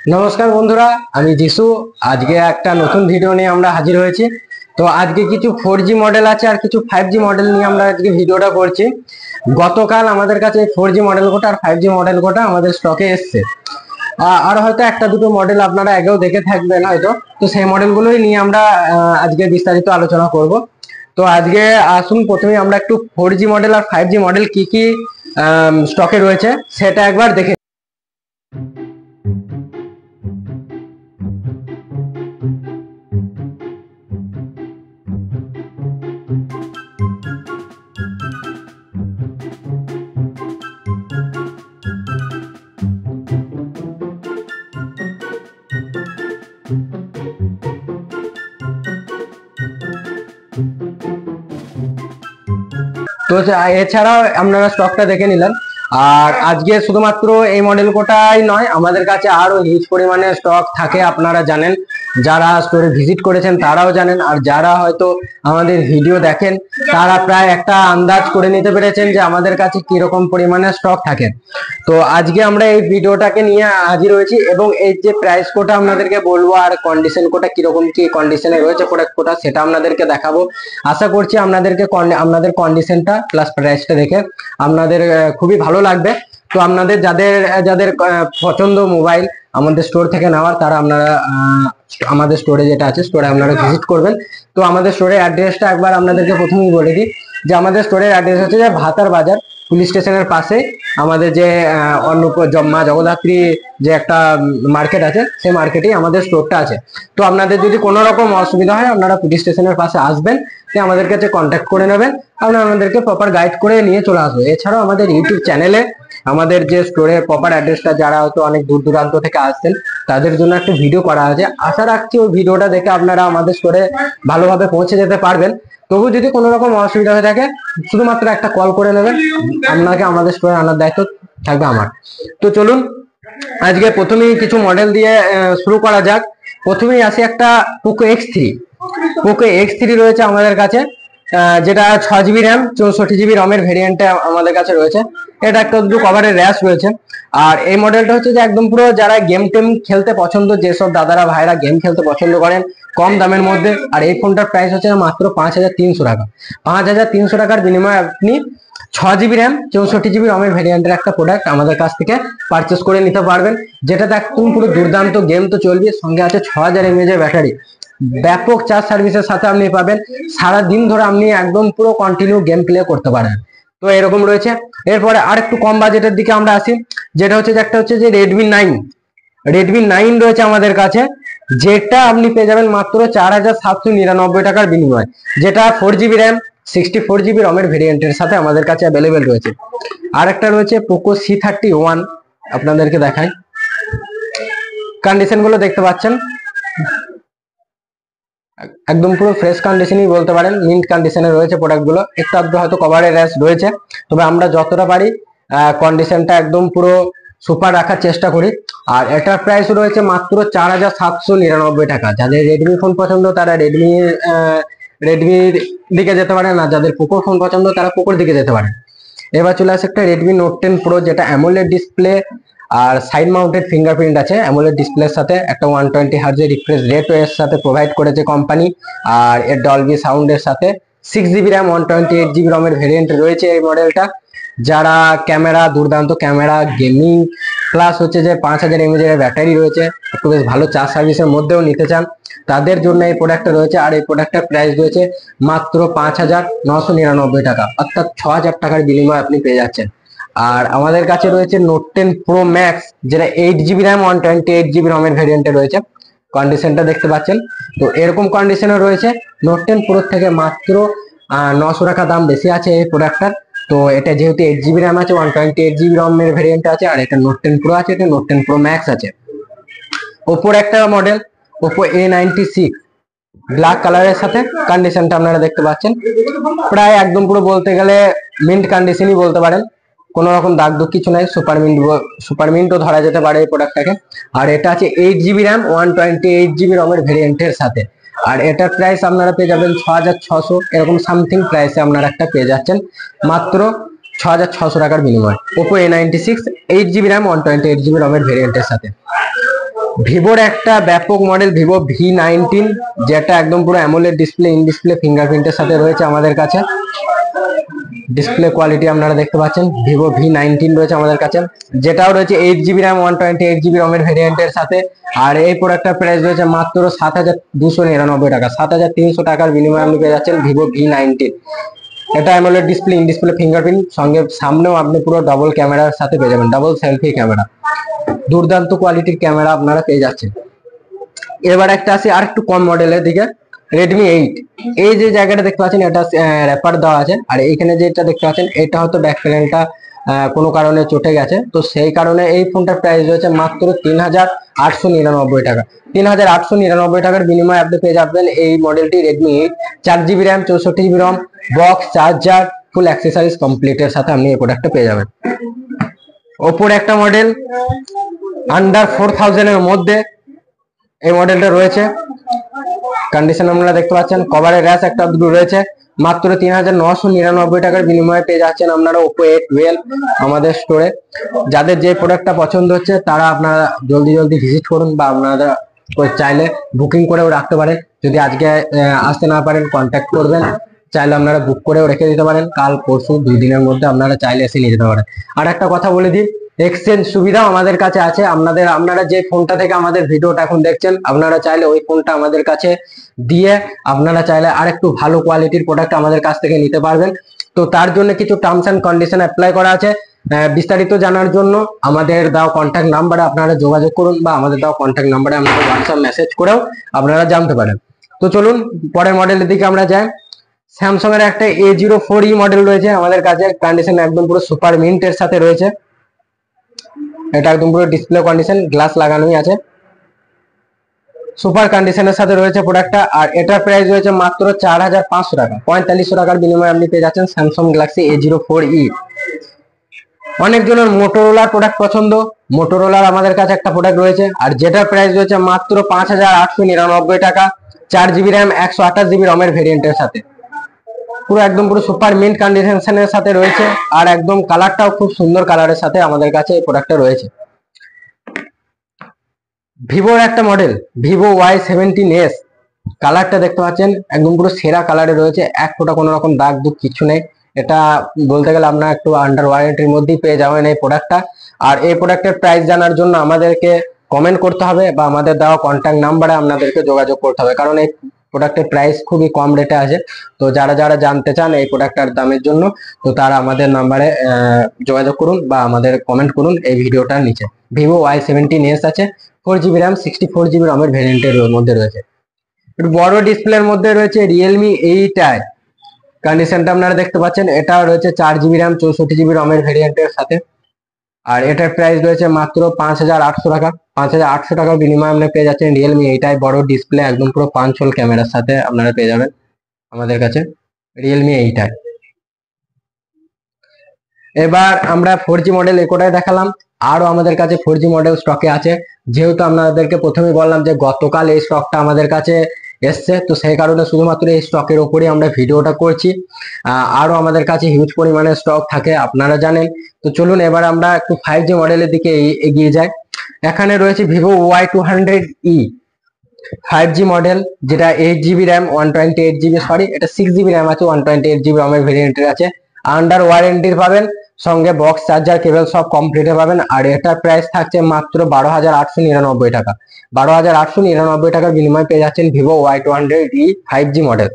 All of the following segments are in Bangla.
নমস্কার বন্ধুরা, আমি যিশু। আজকে একটা নতুন ভিডিও নিয়ে আমরা হাজির হয়েছি। তো আজকে কিছু 4G মডেল আছে আর কিছু 5G মডেল নিয়ে আমরা আজকে ভিডিওটা করছি। গতকাল আমাদের কাছে 4G মডেল কোটা আর 5G মডেল কোটা আমাদের স্টকে এসছে। আর হয়তো একটা দুটো মডেল আপনারা আগেও দেখে থাকবেন হয়তো। তো সেই মডেলগুলোই নিয়ে আমরা আজকে বিস্তারিত আলোচনা করব। তো আজকে আসুন প্রথমে আমরা একটু 4G মডেল আর 5G মডেল কি কি স্টকে রয়েছে সেটা একবার দেখে। তো এছাড়াও আপনারা স্টকটা দেখে নিলেন। আর আজকে শুধুমাত্র এই মডেল কোটাই নয়, আমাদের কাছে আরো হিউজ পরিমাণে স্টক থাকে, আপনারা জানেন। যারা স্টোরে ভিজিট করেছেন তারাও জানেন, আর যারা হয়তো আমাদের ভিডিও দেখেন তারা প্রায় একটা আন্দাজ করে নিতে পেরেছেন যে আমাদের কাছে কিরকম পরিমাণে স্টক থাকে। তো আজকে আমরা এই ভিডিওটাকে নিয়ে হাজির হয়েছি, এবং এই যে প্রাইস কোটা আপনাদেরকে বলবো আর কন্ডিশন কোটা কিরকম কি কন্ডিশনে রয়েছে প্রোডাক্ট কোটা সেটা আপনাদেরকে দেখাবো। আশা করছি আপনাদের কন্ডিশনটা প্লাস প্রাইসটা দেখে আপনাদের খুবই ভালো লাগবে। তো আপনাদের যাদের যাদের পছন্দ মোবাইল আমাদের স্টোর থেকে নেওয়ার, তারা আপনারা আমাদের স্টোরে যেটা আছে স্টোরে আপনারা ভিজিট করবেন। তো আমাদের স্টোরের অ্যাড্রেসটা একবার আপনাদেরকে প্রথমেই বলে দিই যে আমাদের স্টোরের অ্যাড্রেস হচ্ছে যে ভাতার বাজার পুলিশ স্টেশনের পাশে আমাদের যে মা জগদ্ধাত্রী যে একটা মার্কেট আছে সেই মার্কেটেই আমাদের স্টোরটা আছে। তো আপনাদের যদি কোনো রকম অসুবিধা হয় আপনারা পুলিশ স্টেশনের পাশে আসবেন, আমাদের কাছে কন্ট্যাক্ট করে নেবেন, আমরা আমাদেরকে প্রপার গাইড করে নিয়ে চলে আসবো। এছাড়াও আমাদের ইউটিউব চ্যানেলে আমাদের যে স্টোরের প্রপার অ্যাড্রেসটা, যারা হয়তো অনেক দূর দূরান্ত থেকে আসছেন তাদের জন্য একটা ভিডিও করা আছে। আশা রাখছি ওই ভিডিওটা দেখে আপনারা আমাদের স্টোরে ভালোভাবে পৌঁছে যেতে পারবেন। তবু যদি কোনো রকম অসুবিধা হয়ে থাকে শুধুমাত্র একটা কল করে নেবেন, আপনাকে আমাদের স্টোরে আনার দায়িত্ব থাকবে আমার। তো চলুন আজকে প্রথমেই কিছু মডেল দিয়ে শুরু করা যাক। প্রথমেই আসি একটা পোকো X3। পোকো X3 রয়েছে আমাদের কাছে, যেটা 6GB র্যাম 64GB রমের ভেরিয়েন্টে আমাদের কাছে রয়েছে। এটা একটা দুটো কভারের র্যাশ রয়েছে। আর এই মডেলটা হচ্ছে যে একদম পুরো যারা গেম টেম খেলতে পছন্দ, যেসব দাদারা ভাইরা গেম খেলতে পছন্দ করেন কম দামের মধ্যে। আর এই ফোনটার প্রাইস হচ্ছে মাত্র 5300 টাকা। 5300 টাকার বিনিময়ে আপনি 6GB র্যাম 64GB রমের ভেরিয়েন্টের একটা প্রোডাক্ট আমাদের কাছ থেকে পারচেস করে নিতে পারবেন, যেটাতে একদম পুরো দুর্দান্ত গেম তো চলবে, সঙ্গে আছে 6000 mAh ব্যাটারি। ব্যাপক চার্জ সার্ভিসের সাথে আপনি পাবেন, সারা দিন ধরে আপনি একদম পুরো কন্টিনিউ গেম প্লে করতে পারেন। তো এরকম রয়েছে। এরপরে আর একটু কম বাজেটের দিকে আমরা আসি, যেটা হচ্ছে যে একটা হচ্ছে যে রেডমি 9 রয়েছে আমাদের কাছে, যেটা আপনি পেয়ে যাবেন মাত্র 4799 টাকার বিনিময়ে, যেটা 4GB র্যাম 64GB রমের ভেরিয়েন্টের সাথে আমাদের কাছে অ্যাভেলেবেল রয়েছে। আর একটা রয়েছে পোকো C31, আপনাদেরকে দেখাই। কন্ডিশন গুলো দেখতে পাচ্ছেন, একদম পুরো ফ্রেশ কন্ডিশনই বলতে পারেন, মিন্ট কন্ডিশনে রয়েছে প্রোডাক্ট গুলো। একটু আধটু হয়তো কভারের র্যাশ রয়েছে, তবে আমরা যতটা পারি কন্ডিশনটা একদম পুরো সুপার রাখার চেষ্টা করি। আর এটার প্রাইস রয়েছে মাত্র 4799 টাকা। যাদের রেডমি ফোন পছন্দ তারা রেডমির দিকে যেতে পারেন, আর যাদের পোকো ফোন পছন্দ তারা পোকোর দিকে যেতে পারেন। এবার চলে আসে একটা রেডমি নোট 10 প্রো, যেটা অ্যামোলেড ডিসপ্লে আর সাইড মাউন্টেড ফিঙ্গারপ্রিন্ট আছে। অ্যামোলেড ডিসপ্লের সাথে একটা 120 হার্জ রিফ্রেশ রেট এর সাথে প্রোভাইড করেছে কোম্পানি, আর এর ডলবি সাউন্ডের সাথে 6GB র্যাম 128GB রমের ভেরিয়েন্ট রয়েছে এই মডেলটা। যারা ক্যামেরা, দুর্দান্ত ক্যামেরা, গেমিং প্লাস হচ্ছে যে 5000 mAh এর ব্যাটারি রয়েছে, একটু বেশ ভালো চার্জ সার্ভিসের মধ্যেও নিতে চান, তাদের জন্য এই প্রোডাক্টটা রয়েছে। আর এই প্রোডাক্টের প্রাইস রয়েছে মাত্র 5999 টাকা, অর্থাৎ 6000 টাকার বিনিময়ে আপনি পেয়ে যাচ্ছেন। আর আমাদের কাছে রয়েছে নোট 10 প্রো ম্যাক্স, যেটা 8GB র্যাম 128GB রমের ভেরিয়েন্টে রয়েছে। কন্ডিশনটা দেখতে পাচ্ছেন, তো এরকম কন্ডিশনে রয়েছে। নোট 10 প্রো থেকে মাত্র 900 টাকা দাম বেশি আছে এই প্রোডাক্টটার। তো এটা যেহেতু 8GB র্যাম আছে, 128GB রমের ভেরিয়েন্ট আছে, আর এটা নোট 10 প্রো আছে, এটা নোট 10 প্রো ম্যাক্স আছে। ওপোর একটা মডেল ওপো A96 ব্ল্যাক কালারের সাথে, কন্ডিশনটা আপনারা দেখতে পাচ্ছেন, প্রায় একদম পুরো বলতে গেলে মিন্ট কন্ডিশনই বলতে পারেন, কোনো রকম দাগ দুঃখ কিছু নাই, সুপার মিন্টও ধরা যেতে পারে এই প্রোডাক্টটাকে। আর এটা আছে 8GB র্যাম 128GB রমের ভেরিয়েন্টের সাথে। আর এটার প্রাইস আপনারা পেয়ে যাবেন 6600 এরকম সামথিং প্রাইসে আপনারা একটা পেয়ে যাচ্ছেন মাত্র 6600 টাকার বিনিময়ে। Oppo A96 8GB RAM 128GB রমের ভেরিয়েন্টের সাথে। ভিভোর একটা ব্যাপক মডেল ভিভো V19, যেটা একদম পুরো অ্যামোলেড ডিসপ্লে, ইন ডিসপ্লে ফিঙ্গারপ্রিন্টের সাথে রয়েছে আমাদের কাছে। ডিসপ্লে কোয়ালিটি আপনারা দেখতে পাচ্ছেন, ভিভো V19 রয়েছে আমাদের কাছে, যেটাও রয়েছে 8GB র্যাম 128GB রমের ভেরিয়েন্টের সাথে। আর এই প্রোডাক্টটার প্রাইস রয়েছে মাত্র 7,299 টাকা। 7,300 টাকার বিনিময়ে আপনি পেয়ে যাচ্ছেন ভিভো V19। এটা AMOLED display, in display fingerprint, সঙ্গে সামনেও আপনি পুরো ডবল ক্যামেরার সাথে পেয়ে যাবেন, ডবল সেলফি ক্যামেরা, দুর্দান্ত কোয়ালিটির ক্যামেরা আপনারা পেয়ে যাচ্ছেন। এবার একটা আসি আর একটু কম মডেলের দিকে, রেডমি 8। এই যে জায়গাটা দেখতে পাচ্ছেন এটা র্যাপার দেওয়া আছে, আর এইখানে যেটা দেখতে পাচ্ছেন এটা হয়তো ব্যাক প্যানেলটা কোনো কারণে চটে গেছে, তো সেই কারণে এই ফোনটার প্রাইস রয়েছে মাত্র 3,899 টাকা। 3,899 টাকার বিনিময়ে আপনি পেয়ে যাবেন এই মডেলটি রেডমি 8, 4GB র্যাম 64GB রম, বক্স, চার্জার, ফুল অ্যাক্সেসরিজ কমপ্লিটের সাথে আপনি এই প্রোডাক্টটা পেয়ে যাবেন। ওপোর একটা মডেল আন্ডার 4000 এর মধ্যে এই মডেলটা রয়েছে, কন্ডিশন আপনারা দেখতে পাচ্ছেন, কভারের র্যাশ একটা দুটো রয়েছে, মাত্র 3,999 টাকার বিনিময়ে পেয়ে যাচ্ছেন আপনারা ওপো A12 আমাদের স্টোরে। যাদের যে প্রোডাক্টটা পছন্দ হচ্ছে তারা আপনারা জলদি জলদি ভিজিট করুন, বা আপনারা চাইলে বুকিং করেও রাখতে পারেন। যদি আজকে আসতে না পারেন কন্ট্যাক্ট করবেন, চাইলে আপনারা বুক করেও রেখে দিতে পারেন, কাল পরশু 2 দিনের মধ্যে আপনারা চাইলে এসে নিয়ে যেতে পারেন। আর একটা কথা বলে দিই, এক্সচেঞ্জ সুবিধাও আমাদের কাছে আছে। আপনারা যে ফোনটা থেকে আমাদের ভিডিওটা এখন দেখছেন, আপনারা চাইলে ওই ফোনটা আমাদের কাছে দিয়ে আপনারা চাইলে আর একটু ভালো কোয়ালিটির প্রোডাক্ট আমাদের কাছ থেকে নিতে পারবেন। তো তার জন্য কিছু টার্মস এন্ড কন্ডিশন অ্যাপ্লাই করা আছে। বিস্তারিত জানার জন্য আমাদের দাও কন্ট্যাক্ট নাম্বারে আপনারা যোগাযোগ করুন, বা আমাদের দাও কন্ট্যাক্ট নাম্বারে আমাদের হোয়াটসঅ্যাপ মেসেজ করেও আপনারা জানতে পারেন। তো চলুন পরের মডেলের দিকে আমরা যাই। স্যামসাং এর একটা A04E মডেল রয়েছে আমাদের কাছে, কন্ডিশন একদম পুরো সুপার মিন্টের সাথে রয়েছে। এটা একদম পুরো ডিসপ্লে কন্ডিশন, গ্লাস লাগানোই আছে, সুপার কন্ডিশনের সাথে রয়েছে প্রোডাক্টটা। আর এটার প্রাইস রয়েছে মাত্র 4,500 টাকা। 4500 টাকার বিনিময়ে আপনি পেয়ে যাচ্ছেন স্যামসাং গ্যালাক্সি A04E। অনেকজনের মোটোরোলার প্রোডাক্ট পছন্দ, মোটোরোলার আমাদের কাছে একটা প্রোডাক্ট রয়েছে, আর যেটার প্রাইস রয়েছে মাত্র 5,899 টাকা। 4GB র্যাম 128GB রমের ভেরিয়েন্টের সাথে, পুরো একদম পুরো সুপার মিন্ট কন্ডিশনের সাথে রয়েছে, আর একদম কালারটাও খুব সুন্দর কালারের সাথে আমাদের কাছে এই প্রোডাক্টটা রয়েছে। ভিভোর একটা মডেল ভিভো Y17s, কালারটা দেখতে পাচ্ছেন একদম পুরো সেরা কালারে রয়েছে, এক ফোঁটা কোনো রকম দাগ দুগ কিছু নেই। এটা বলতে গেলে আপনারা একটু আন্ডার ওয়ারেন্টির মধ্যেই পেয়ে যাবেন এই প্রোডাক্টটা। আর এই প্রোডাক্টের প্রাইস জানার জন্য আমাদেরকে কমেন্ট করতে হবে, বা আমাদের দেওয়া কন্ট্যাক্ট নাম্বারে আপনাদেরকে যোগাযোগ করতে হবে, কারণ এই প্রোডাক্টের প্রাইস খুবই কম রেটে আছে। তো যারা যারা জানতে চান এই প্রোডাক্টটার দামের জন্য, তো তারা আমাদের নাম্বারে যোগাযোগ করুন, বা আমাদের কমেন্ট করুন এই ভিডিওটার নিচে। ভিভো Y17s আছে, 4GB র্যাম 64GB রমের ভেরিয়েন্টের মধ্যে রয়েছে। একটু বড় ডিসপ্লের মধ্যে রয়েছে রিয়েলমি 8i, কন্ডিশনটা আপনারা দেখতে পাচ্ছেন, এটা রয়েছে 4GB র্যাম 64GB রমের ভেরিয়েন্টের সাথে। আর এটার প্রাইস রয়েছে মাত্র 5,800 টাকা। 5,800 টাকার বিনিময়ে আপনি পেয়ে যাচ্ছেন রিয়েলমি 8i বড় ডিসপ্লে, একদম পুরো 5 হোল ক্যামেরার সাথে আপনারা পেয়ে যাবেন আমাদের কাছে রিয়েলমি 8i। এবার আমরা 4G মডেল একটাই দেখালাম, আরো আমাদের কাছে 4G মডেল স্টকে আছে। যেহেতু আপনাদেরকে প্রথমেই বললাম যে গতকাল এই স্টকটা আমাদের কাছে এসছে, তো সেই কারণে শুধুমাত্র এই স্টকের উপরেই আমরা ভিডিওটা করছি। আরো আমাদের কাছে হিউজ পরিমাণে স্টক থাকে আপনারা জানেন। তো চলুন এবার আমরা একটু 5G মডেলের দিকে এগিয়ে যাই। এখানে রয়েছে ভিভো Y200E 5G মডেল, যেটা 8GB র্যাম 128GB, সরি এটা 6GB র্যাম আছে, 128GB রমের ভেরিয়েন্টের আছে। আন্ডার ওয়ারেন্টির পাবেন, সঙ্গে বক্স, চার্জার, কেবল সব কমপ্লিটে পাবেন। আর এটার প্রাইস থাকছে মাত্র 12,899 টাকা। 12,899 টাকার বিনিময়ে পেয়ে যাচ্ছেন ভিভো Y200E 5G মডেল।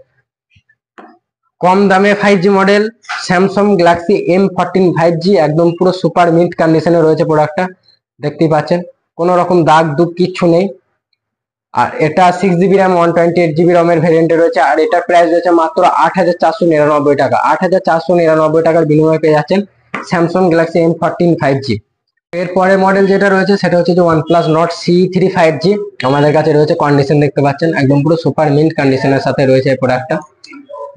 কম দামে 5G model Samsung Galaxy M14 5G, একদম পুরো সুপার মিন্ট কন্ডিশনে রয়েছে প্রোডাক্টটা, দেখতেই পাচ্ছেন কোনো রকম দাগ দুগ কিচ্ছু নেই। আর এটা 6GB র্যাম 128GB রমের ভেরিয়েন্টে রয়েছে, আর এটার প্রাইস রয়েছে মাত্র 8,499 টাকা। 8,499 টাকার বিনিময়ে পেয়ে যাচ্ছেন স্যামসাং গ্যালাক্সি M14 5G। এরপরের মডেল যেটা রয়েছে সেটা হচ্ছে যে OnePlus Nord CE3 5G আমাদের কাছে রয়েছে। কন্ডিশন দেখতে পাচ্ছেন একদম পুরো সুপার মিন্ট কন্ডিশনের সাথে রয়েছে এই প্রোডাক্টটা।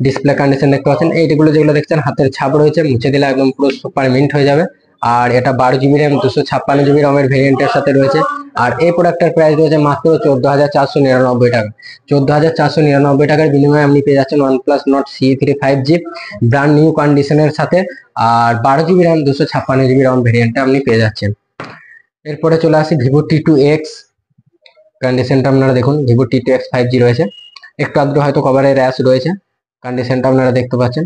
ডিসপ্লে কন্ডিশন দেখতে পাচ্ছেন, এইগুলো যেগুলো দেখছেন হাতের ছাপ রয়েছে, মুছে দিলে একদম পুরো সুপার মিন্ট হয়ে যাবে। আর এটা 12GB র্যাম 256GB রমের ভেরিয়েন্টের সাথে রয়েছে। আর এই প্রোডাক্টের প্রাইস রয়েছে মাত্র 14,499 টাকা। 14,499 টাকার বিনিময়ে আপনি পেয়ে যাচ্ছেন OnePlus Nord CE3 5G brand new কন্ডিশনের সাথে। আর 12GB র্যাম 256GB রম ভেরিয়েন্টটা আপনি পেয়ে যাচ্ছেন। এরপরে চলে আসি ভিভো T2X। কন্ডিশনটা আপনারা দেখুন, ভিভো T2X 5G রয়েছে, একটু আদ্র হয়তো কভারের র্যাশ রয়েছে, কন্ডিশনটা আপনারা দেখতে পাচ্ছেন।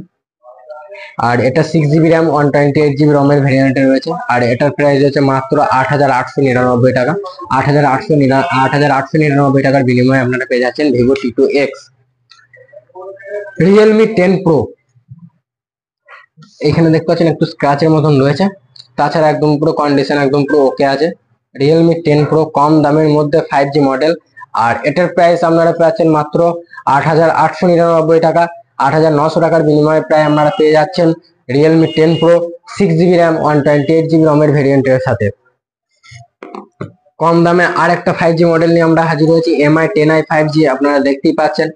আর এটা 6GB র্যাম 128GB রম এর ভেরিয়েন্টে রয়েছে, আর এটার প্রাইস হচ্ছে মাত্র 8,899 টাকা। 8,899 টাকার বিনিময়ে আপনারা পেয়ে যাচ্ছেন ভিভো T2X। রিয়েলমি 10 প্রো, এখানে দেখতে পাচ্ছেন একটু স্ক্র্যাচের মতন রয়েছে, তাছাড়া একদম পুরো কন্ডিশন একদম পুরো ওকে আছে। রিয়েলমি 10 প্রো কম দামের মধ্যে 5G মডেল, আর এটার প্রাইস আপনারা পাচ্ছেন মাত্র 8,899 টাকা। 8,900 টাকার বিনিময়ে প্রায় আপনারা পেয়ে যাচ্ছেন Realme 10 pro 6GB RAM 128GB রমের ভেরিয়েন্টের সাথে। কম দামে আর একটা 5G মডেল নিয়ে আমরা হাজির হয়েছি, MI 10i 5G, আপনারা দেখতেই পাচ্ছেন।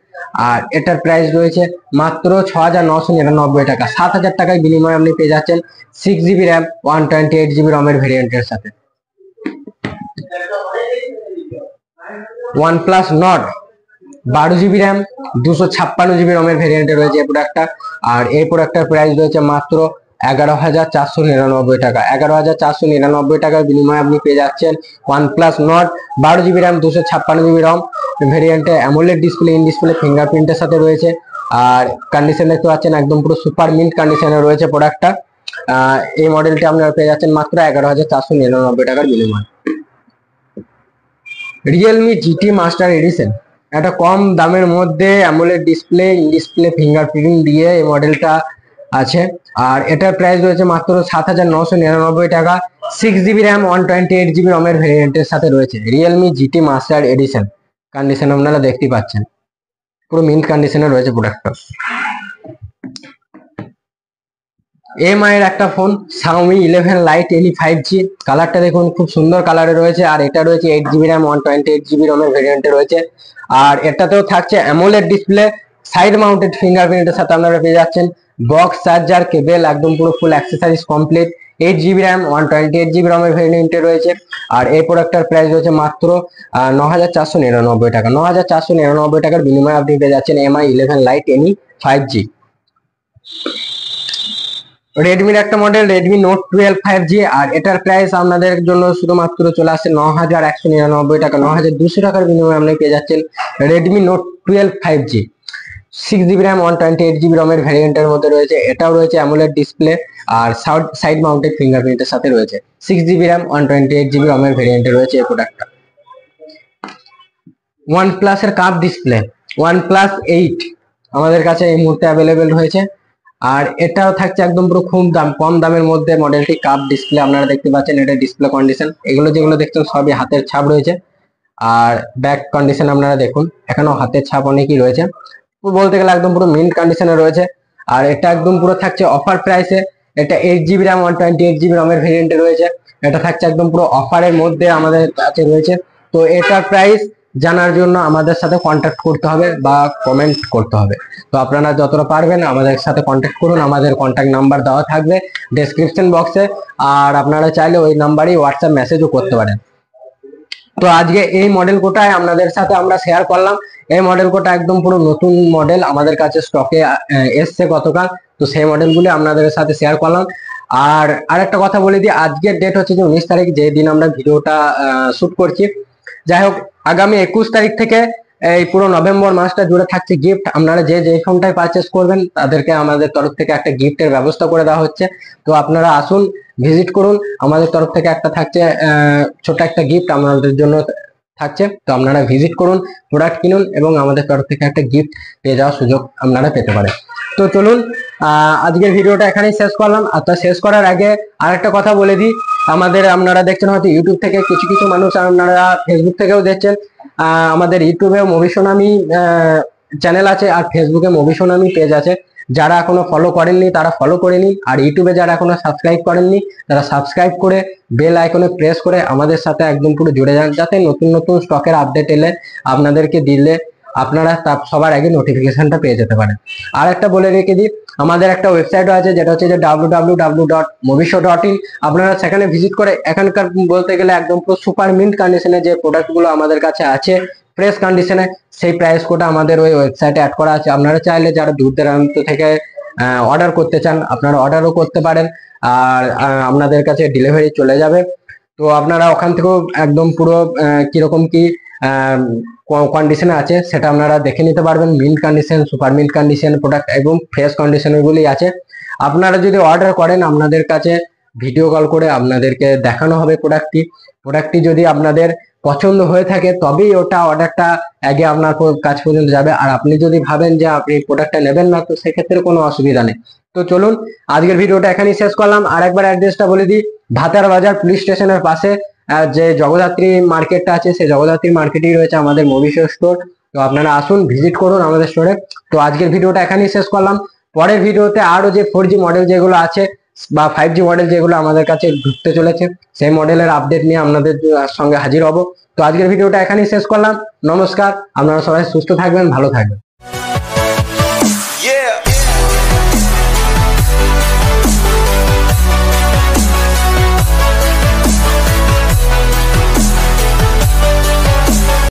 আর এটার প্রাইস রয়েছে মাত্র 6,999 টাকা। 7,000 টাকায় বিনিময়ে আপনি পেয়ে যাচ্ছেন 6GB র্যাম 128GB রমের ভেরিয়েন্টের সাথে। OnePlus Nord 12GB RAM 256GB রমের ভেরিয়েন্টে রয়েছে এই প্রোডাক্টটা, আর এই প্রোডাক্টটার প্রাইস রয়েছে মাত্র 11,499 টাকা। 11,499 টাকার বিনিময়ে আপনি পেয়ে যাচ্ছেন OnePlus Nord 12GB RAM 256GB ROM ভেরিয়েন্টে, অ্যামোলেড ডিসপ্লে, ইন ডিসপ্লে ফিঙ্গারপ্রিন্টের সাথে রয়েছে। আর কন্ডিশন দেখতে পাচ্ছেন একদম পুরো সুপার মিন্ট কন্ডিশনে রয়েছে প্রোডাক্টটা। এই মডেলটি আপনারা পেয়ে যাচ্ছেন মাত্র 11,499 টাকার বিনিময়ে। রিয়েলমি GT মাস্টার এডিশন, একটা কম দামের মধ্যে AMOLED display, in display fingerprint দিয়ে এই মডেলটা আছে, আর এটার প্রাইস রয়েছে মাত্র 7,999 টাকা। 6GB র্যাম 128GB রমের ভেরিয়েন্টের সাথে রয়েছে Realme GT master edition. Condition আপনারা দেখতেই পাচ্ছেন, পুরো মিন্ট কন্ডিশনে রয়েছে প্রোডাক্টটা। MI এর একটা phone Xiaomi 11 Lite Any 5G, কালারটা দেখুন খুব সুন্দর কালারে রয়েছে, আর এটা রয়েছে 8GB র্যাম 128GB রমের ভেরিয়েন্টে রয়েছে। আর এটাতেও থাকছে অ্যামোলেড ডিসপ্লে, সাইড মাউন্টেড ফিঙ্গারপ্রিন্টের সাথে আপনারা পেয়ে যাচ্ছেন বক্স, চার্জার, কেবল, একদম পুরো ফুল accessories complete. 8GB RAM 128GB রমের ভেরিয়েন্টে রয়েছে, আর এই প্রোডাক্টটার প্রাইস রয়েছে মাত্র 9,499 টাকা। 9,499 টাকার বিনিময়ে আপনি পেয়ে যাচ্ছেন MI 11 Lite Any 5G। রেডমির একটা মডেল রেডমি নোট 12 5G, আর এটার প্রাইস আপনাদের জন্য শুধুমাত্র চলে আসছে 9,199 টাকা। 9,200 টাকার বিনিময়ে আপনি পেয়ে যাচ্ছেন Redmi note 12 5G। 6GB RAM 128GB রমের ভ্যারিয়েন্টের মধ্যে রয়েছে, এটাও রয়েছে অ্যামোলেড ডিসপ্লে আর সাইড মাউন্টেড ফিঙ্গারপ্রিন্টের সাথে রয়েছে। 6GB র্যাম 128GB রমের ভ্যারিয়েন্টে রয়েছে এই প্রোডাক্টটা। OnePlus এর কাপ ডিসপ্লে OnePlus 8 আমাদের কাছে এই মুহূর্তে অ্যাভেলেবেল হয়েছে, আর এটাও থাকছে একদম পুরো খুব কম দামের মধ্যে মডেলটি। কাপ ডিসপ্লে আপনারা দেখতে পাচ্ছেন, এটা ডিসপ্লে কন্ডিশন, এগুলো যেগুলো দেখছেন সবই হাতের ছাপ রয়েছে। আর ব্যাক কন্ডিশন আপনারা দেখুন, এখানেও হাতের ছাপ অনেকই রয়েছে, বলতে গেলে একদম পুরো মিন্ট কন্ডিশনে রয়েছে। আর এটা একদম পুরো থাকছে অফার প্রাইসে, এটা 8GB র্যাম 128GB রমের ভেরিয়েন্টে রয়েছে। এটা থাকছে একদম পুরো অফারের মধ্যে আমাদের কাছে রয়েছে। তো এটার প্রাইস জানার জন্য আমাদের সাথে কন্ট্যাক্ট করতে হবে বা কমেন্ট করতে হবে। তো আপনারা যতটা পারবেন আমাদের সাথে কন্ট্যাক্ট করুন, আমাদের কন্ট্যাক্ট নাম্বার দেওয়া থাকবে ডেসক্রিপশন বক্সে, আর আপনারা চাইলে ওই নাম্বারেই হোয়াটসঅ্যাপ মেসেজও করতে পারেন। তো আজকে এই মডেল কোটায় আপনাদের সাথে আমরা শেয়ার করলাম। এই মডেল কোটা একদম পুরো নতুন মডেল, আমাদের কাছে স্টকে এসছে গতকাল, তো সেই মডেলগুলি আপনাদের সাথে শেয়ার করলাম। আর আরেকটা কথা বলে দিই, আজকের ডেট হচ্ছে যে 19 তারিখ, যে দিন আমরা ভিডিওটা শুট করছি। যাই হোক, আগামী 21 তারিখ থেকে এই পুরো নভেম্বর মাসটা জুড়ে থাকছে গিফট। আপনারা যে যে ফোনটাই পারচেস করবেন তাদেরকে আমাদের তরফ থেকে একটা গিফটের ব্যবস্থা করে দেওয়া হচ্ছে। তো আপনারা আসুন, ভিজিট করুন, আমাদের তরফ থেকে একটা থাকছে ছোট একটা গিফট আপনাদের জন্য থাকছে। তো আপনারা ভিজিট করুন, প্রোডাক্ট কিনুন, এবং আমাদের তরফ থেকে একটা গিফট পেয়ে যাওয়ার সুযোগ আপনারা পেতে পারেন। তো চলুন, আজকের ভিডিওটা এখানেই শেষ করলাম। আর তা শেষ করার আগে আরেকটা কথা বলে দিই, আপনারা দেখছেন হয়তো ইউটিউব থেকে, কিছু কিছু মানুষ আপনারা ফেসবুক থেকেও দেখছেন। আমাদের ইউটিউবে মুভি সোনামি চ্যানেল আছে, আর ফেসবুকে মুভি সোনামি পেজ আছে। যারা এখনো ফলো করেননি তারা ফলো করে নিন, আর ইউটিউবে যারা এখনো সাবস্ক্রাইব করেননি তারা সাবস্ক্রাইব করে বেল আইকনে প্রেস করে আমাদের সাথে একদম পুরো জুড়ে যান, যাতে নতুন নতুন স্টকের আপডেট এলে আপনাদেরকে দিলে আপনারা সবার আগে নোটিফিকেশনটা পেয়ে যেতে পারেন। আর একটা বলে রেখে দিই, আমাদের একটা ওয়েবসাইটও আছে, যেটা হচ্ছে যে www.movishow.in। আপনারা সেখানে ভিজিট করে এখানকার বলতে গেলে একদম পুরো সুপার মিন্ট কন্ডিশনে যে প্রোডাক্টগুলো আমাদের কাছে আছে ফ্রেশ কন্ডিশনে, সেই প্রাইস কোডটা আমাদের ওই ওয়েবসাইটে অ্যাড করা আছে। আপনারা চাইলে যারা দূর দূরান্ত থেকে অর্ডার করতে চান আপনারা অর্ডারও করতে পারেন, আর আপনাদের কাছে ডেলিভারি চলে যাবে। তো আপনারা ওখান থেকেও একদম পুরো কিরকম কি কন্ডিশনে আছে সেটা আপনারা দেখে নিতে পারবেন। Mint condition, super mint condition product এবং ফ্রেশ কন্ডিশনের গুলি আছে। আপনারা যদি অর্ডার করেন আপনাদের কাছে ভিডিও কল করে আপনাদেরকে দেখানো হবে প্রোডাক্টটি যদি আপনাদের পছন্দ হয়ে থাকে তবেই ওটা অর্ডারটা আগে আপনার কাছ পর্যন্ত যাবে। আর আপনি যদি ভাবেন যে আপনি প্রোডাক্টটা নেবেন না, তো সেক্ষেত্রে কোনো অসুবিধা নেই। তো চলুন আজকের ভিডিওটা এখানেই শেষ করলাম। আর একবার অ্যাড্রেসটা বলে দিই, ভাতার বাজার পুলিশ স্টেশনের পাশে যে জগদ্ধাত্রী মার্কেটটা আছে, সেই জগদ্ধাত্রী মার্কেটেই রয়েছে আমাদের মোবিশো স্টোর। তো আপনারা আসুন, ভিজিট করুন আমাদের স্টোরে। তো আজকের ভিডিওটা এখানেই শেষ করলাম। পরের ভিডিওতে আরো যে 4G মডেল যেগুলো আছে বা 5G মডেল যেগুলো আমাদের কাছে ঢুকতে চলেছে, সেই মডেলের আপডেট নিয়ে আপনাদের সঙ্গে হাজির হব। তো আজকের ভিডিওটা এখানেই শেষ করলাম। নমস্কার, আপনারা সবাই সুস্থ থাকবেন, ভালো থাকবেন।